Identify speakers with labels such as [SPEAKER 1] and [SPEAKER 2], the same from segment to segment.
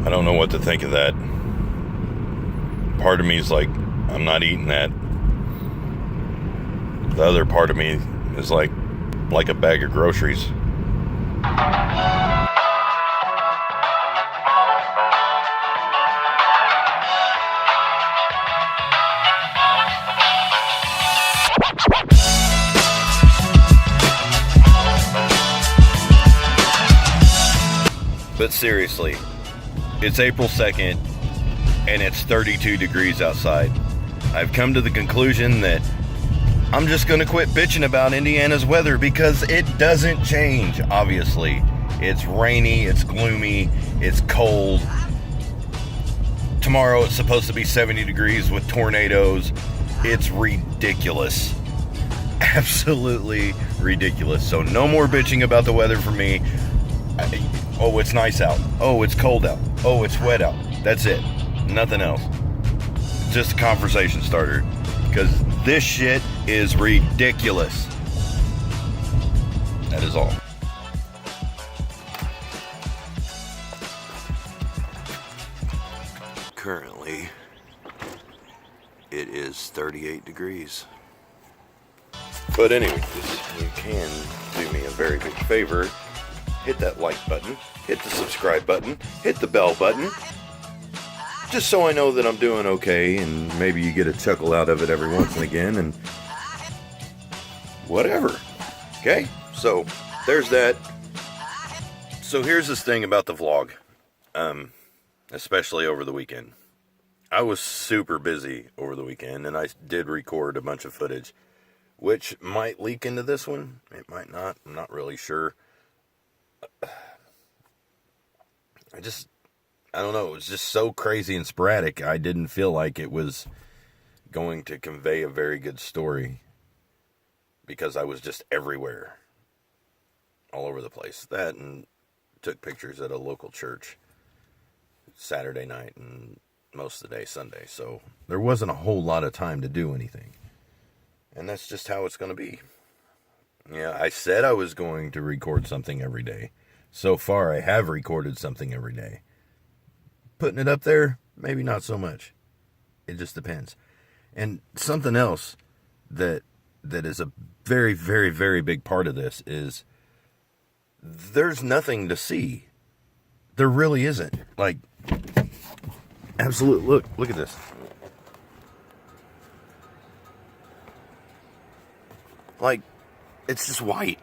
[SPEAKER 1] I don't know what to think of that. Part of me is like, I'm not eating that. The other part of me is like a bag of groceries. But seriously, it's April 2nd and it's 32 degrees outside. I've come to the conclusion that I'm just going to quit bitching about Indiana's weather because it doesn't change, obviously. It's rainy, it's gloomy, it's cold. Tomorrow it's supposed to be 70 degrees with tornadoes. It's ridiculous. Absolutely ridiculous. So no more bitching about the weather for me. Oh, it's nice out. Oh, it's cold out. Oh, it's wet out. That's it. Nothing else. Just a conversation starter. Because this shit is ridiculous. That is all. Currently, it is 38 degrees. But anyways, you can do me a very big favor. Hit that like button, hit the subscribe button, hit the bell button, just so I know that I'm doing okay, and maybe you get a chuckle out of it every once and again, and whatever. Okay, so there's that. So here's this thing about the vlog, especially over the weekend. I was super busy over the weekend, and I did record a bunch of footage, which might leak into this one. It might not. I'm not really sure. I don't know, it was just so crazy and sporadic, I didn't feel like it was going to convey a very good story, because I was just everywhere, all over the place. That, and took pictures at a local church Saturday night, and most of the day Sunday, so there wasn't a whole lot of time to do anything, and that's just how it's going to be. Yeah, I said I was going to record something every day. So far, I have recorded something every day. Putting it up there, maybe not so much. It just depends. And something else that is a very, very, very big part of this is there's nothing to see. There really isn't. Like, absolute, look at this. Like, it's just white.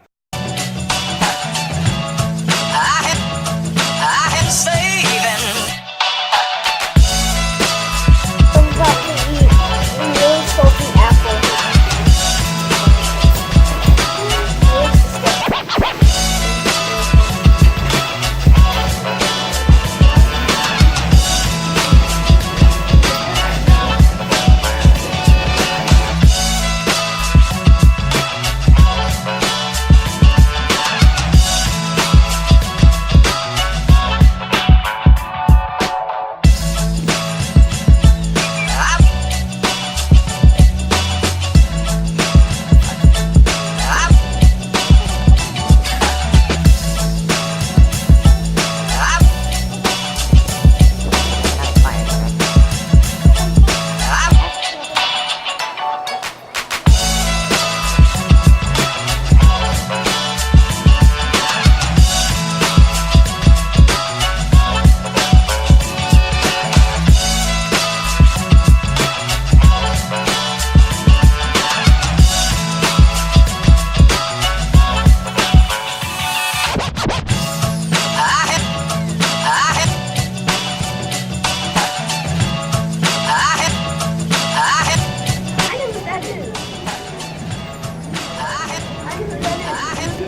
[SPEAKER 1] I am saving.
[SPEAKER 2] I'm about to eat a really salty apple.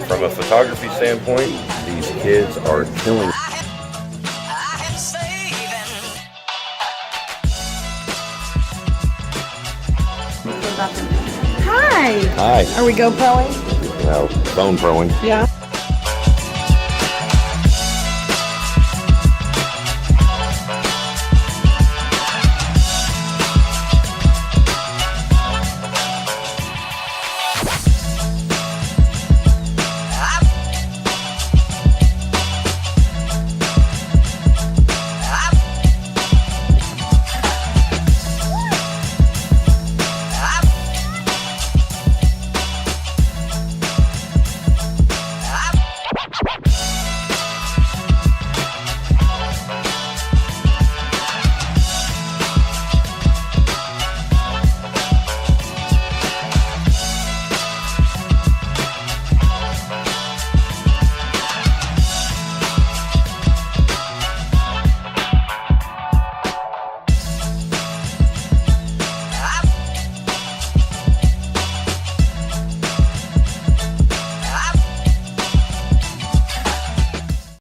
[SPEAKER 1] From a photography standpoint, these kids are killing.
[SPEAKER 3] Hi.
[SPEAKER 1] Hi.
[SPEAKER 3] Are we GoProing?
[SPEAKER 1] Well, phone proing.
[SPEAKER 3] Yeah.